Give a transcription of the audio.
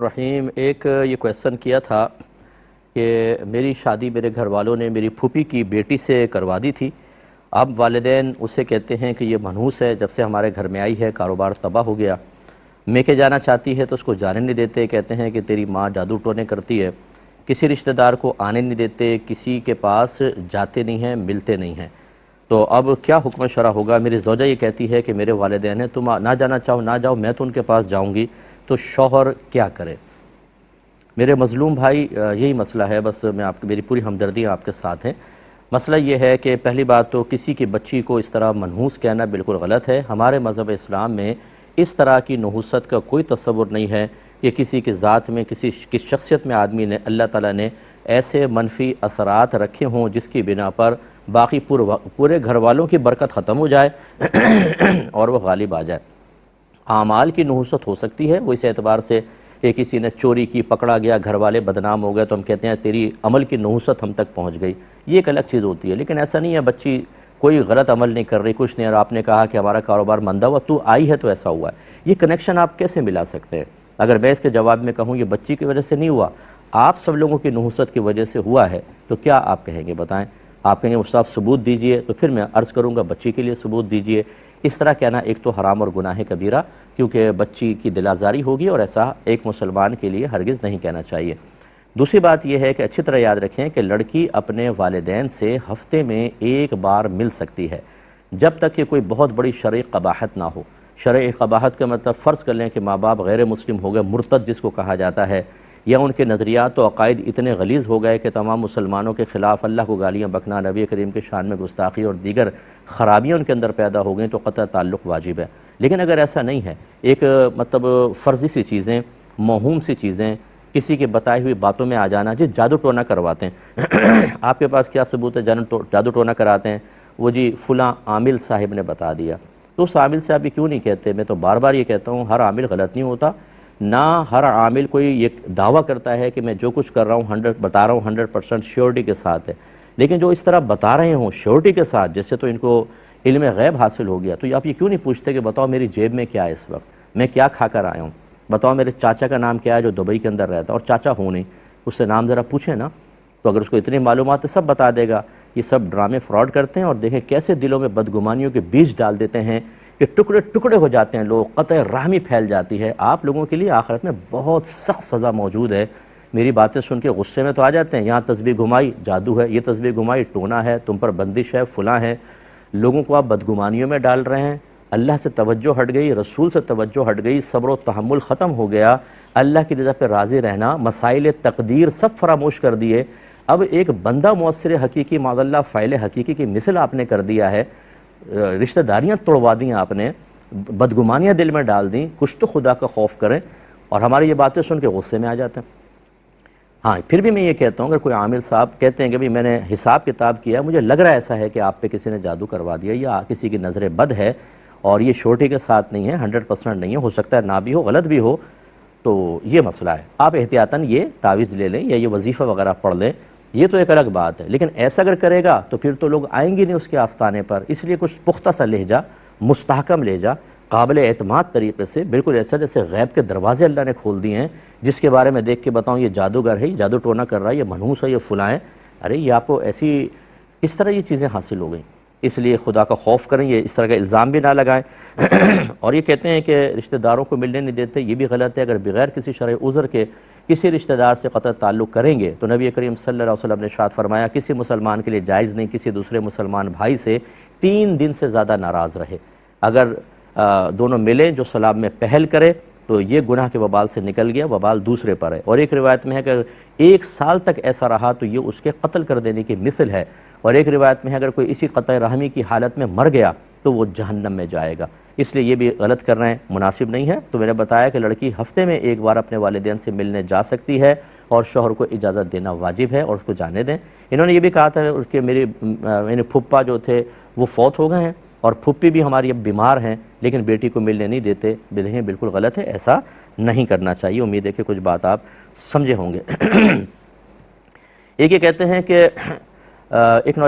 रहीम एक ये क्वेश्चन किया था कि मेरी शादी मेरे घर वालों ने मेरी फूफी की बेटी से करवा दी थी। अब वालिदैन उसे कहते हैं कि ये मनहूस है, जब से हमारे घर में आई है कारोबार तबाह हो गया। मेके जाना चाहती है तो उसको जाने नहीं देते, कहते हैं कि तेरी माँ जादू टोने करती है। किसी रिश्तेदार को आने नहीं देते, किसी के पास जाते नहीं हैं, मिलते नहीं हैं। तो अब क्या हुक्म शरा होगा? मेरी ज़ौजा ये कहती है कि मेरे वालिदैन हैं, तुम ना जाना चाहो ना जाओ, मैं तो उनके पास जाऊँगी, तो शौहर क्या करे? मेरे मज़लूम भाई, यही मसला है। बस मेरी पूरी हमदर्दी आपके साथ है। मसला ये है कि पहली बात तो किसी की बच्ची को इस तरह मनहूस कहना बिल्कुल गलत है। हमारे मज़हब इस्लाम में इस तरह की नहूसत का कोई तस्वुर नहीं है कि किसी की ज़ात में, किसी की शख्सियत में आदमी ने, अल्लाह ताला ने ऐसे मनफी असरात रखे हों जिसकी बिना पर बाकी पूरे घर वालों की बरकत ख़त्म हो जाए और वह गालिब आ जाए। आमाल की नहूसत हो सकती है, वो इस एतबार से कि किसी ने चोरी की, पकड़ा गया, घर वाले बदनाम हो गए, तो हम कहते हैं तेरी अमल की नहूसत हम तक पहुंच गई। ये एक अलग चीज़ होती है। लेकिन ऐसा नहीं है, बच्ची कोई गलत अमल नहीं कर रही, कुछ नहीं। और आपने कहा कि हमारा कारोबार मंदा हुआ, तू आई है तो ऐसा हुआ है, ये कनेक्शन आप कैसे मिला सकते हैं? अगर मैं इसके जवाब में कहूँ ये बच्ची की वजह से नहीं हुआ, आप सब लोगों की नहूसत की वजह से हुआ है, तो क्या आप कहेंगे? बताएं। आप कहेंगे उस्ताद सबूत दीजिए, तो फिर मैं अर्ज़ करूँगा बच्ची के लिए सबूत दीजिए। इस तरह कहना एक तो हराम और गुनाह कबीरा, क्योंकि बच्ची की दिलाजारी होगी और ऐसा एक मुसलमान के लिए हरगिज़ नहीं कहना चाहिए। दूसरी बात यह है कि अच्छी तरह याद रखें कि लड़की अपने वालिदैन से हफ्ते में एक बार मिल सकती है, जब तक कि कोई बहुत बड़ी शरई क़बाहत ना हो। शरई क़बाहत का मतलब फ़र्ज़ कर लें कि माँ बाप गैर मुस्लिम हो गए, मुर्तद जिसको कहा जाता है, या उनके नज़रियात व अक़ायद इतने गलीज़ हो गए कि तमाम मुसलमानों के ख़िलाफ़ अल्लाह को गालियाँ बकना, नबी करीम के शान में गुस्ताखी और दीगर ख़राबियाँ उनके अंदर पैदा हो गई, तो क़त्अ ताल्लुक़ वाजिब है। लेकिन अगर ऐसा नहीं है, एक मतलब फ़र्ज़ी सी चीज़ें, मौहूम सी चीज़ें, किसी के बताई हुई बातों में आ जाना, जिस जादू टोना करवाते हैं आपके पास क्या सबूत है जादू टोना कराते हैं? वो जी फ़लाँ आमिल साहिब ने बता दिया। तो उस आमिल साहब ये क्यों नहीं कहते? मैं तो बार बार ये कहता हूँ, हर आमिल गलत नहीं होता ना। हर आमिल कोई ये दावा करता है कि मैं जो कुछ कर रहा हूँ 100% श्योरिटी के साथ है। लेकिन जो इस तरह बता रहे हों श्योरिटी के साथ, जैसे तो इनको इल्म गैब हासिल हो गया, तो आप ये क्यों नहीं पूछते कि बताओ मेरी जेब में क्या है इस वक्त, मैं क्या खा कर आया हूँ, बताओ मेरे चाचा का नाम क्या है जो दुबई के अंदर रहता है, और चाचा हो नहीं, उससे नाम ज़रा पूछें ना। तो अगर उसको इतनी मालूमात है सब बता देगा। ये सब ड्रामे फ्रॉड करते हैं, और देखें कैसे दिलों में बदगुमानियों के बीज डाल देते हैं कि टुकड़े टुकड़े हो जाते हैं लोग, क़त्अ रहमी फैल जाती है। आप लोगों के लिए आखिरत में बहुत सख्त सज़ा मौजूद है। मेरी बातें सुन के गुस्से में तो आ जाते हैं, यहाँ तस्बीह घुमाई जादू है, ये तस्बीह घुमाई टोना है, तुम पर बंदिश है, फलां है। लोगों को आप बदगुमानियों में डाल रहे हैं। अल्लाह से तवज्जो हट गई, रसूल से तवज्जो हट गई, सब्र व तहम्मुल ख़त्म हो गया, अल्लाह की रज़ा पर राज़ी रहना, मसाइल तकदीर सब फरामोश कर दिए। अब एक बंदा मुअस्सिर हकीकी, माज़ल्लाह फ़ाइल हकीकी की मिसल आपने कर दिया है, रिश्तेदारियाँ तोड़वा दी आपने, बदगुमानियाँ दिल में डाल दी। कुछ तो खुदा का खौफ करें। और हमारी ये बातें सुन के गुस्से में आ जाते हैं। हाँ, फिर भी मैं ये कहता हूँ, अगर कोई आमिल साहब कहते हैं कि भाई मैंने हिसाब किताब किया, मुझे लग रहा है ऐसा है कि आप पे किसी ने जादू करवा दिया, या किसी की नज़र बद है और ये श्योरिटी के साथ नहीं है, 100% नहीं है, हो सकता है ना भी हो, गलत भी हो, तो ये मसला है। आप एहतियातन ये तावीज़ ले लें या ये वजीफ़ा वगैरह पढ़ लें, ये तो एक अलग बात है। लेकिन ऐसा अगर करेगा तो फिर तो लोग आएंगे नहीं उसके आस्थाने पर। इसलिए कुछ पुख्ता सा लहजा, मुस्तहकम लहजा, काबिल एतमाद तरीक़े से, बिल्कुल ऐसा जैसे गैब के दरवाज़े अल्लाह ने खोल दिए हैं, जिसके बारे में देख के बताऊँ ये जादूगर है, ये जादू टोना कर रहा है, ये मनहूस है, ये फुलाएँ। अरे ये आपको ऐसी किस तरह ये चीज़ें हासिल हो गई? इसलिए खुदा का खौफ करें, ये इस तरह का इल्ज़ाम भी ना लगाएं। और ये कहते हैं कि रिश्तेदारों को मिलने नहीं देते, ये भी गलत है। अगर बग़ैर किसी शरई उज़र के किसी रिश्तेदार से क़त्अ ताल्लुक़ करेंगे तो नबी करीम सल्लल्लाहु अलैहि वसल्लम ने इरशाद फरमाया, किसी मुसलमान के लिए जायज़ नहीं किसी दूसरे मुसलमान भाई से 3 दिन से ज़्यादा नाराज़ रहे। अगर दोनों मिलें, जो सलाम में पहल करे, तो ये गुनाह के वबाल से निकल गया, वबाल दूसरे पर है। और एक रिवायत में है कि अगर 1 साल तक ऐसा रहा तो ये उसके कत्ल कर देने की मिसल है। और एक रिवायत में है अगर कोई इसी क़त्अ रहमी की हालत में मर गया तो वो जहन्नम में जाएगा। इसलिए ये भी गलत कर रहे हैं, मुनासिब नहीं है। तो मैंने बताया कि लड़की हफ्ते में एक बार अपने वालिदैन से मिलने जा सकती है और शौहर को इजाज़त देना वाजिब है, और उसको जाने दें। इन्होंने ये भी कहा था उसके मेरे फुप्पा जो थे वो फौत हो गए हैं, और फुप्पी भी हमारी अब बीमार हैं, लेकिन बेटी को मिलने नहीं देते। बिल्कुल बिल्कुल गलत है, ऐसा नहीं करना चाहिए। उम्मीद है कि कुछ बात आप समझे होंगे। एक ये कहते हैं कि एक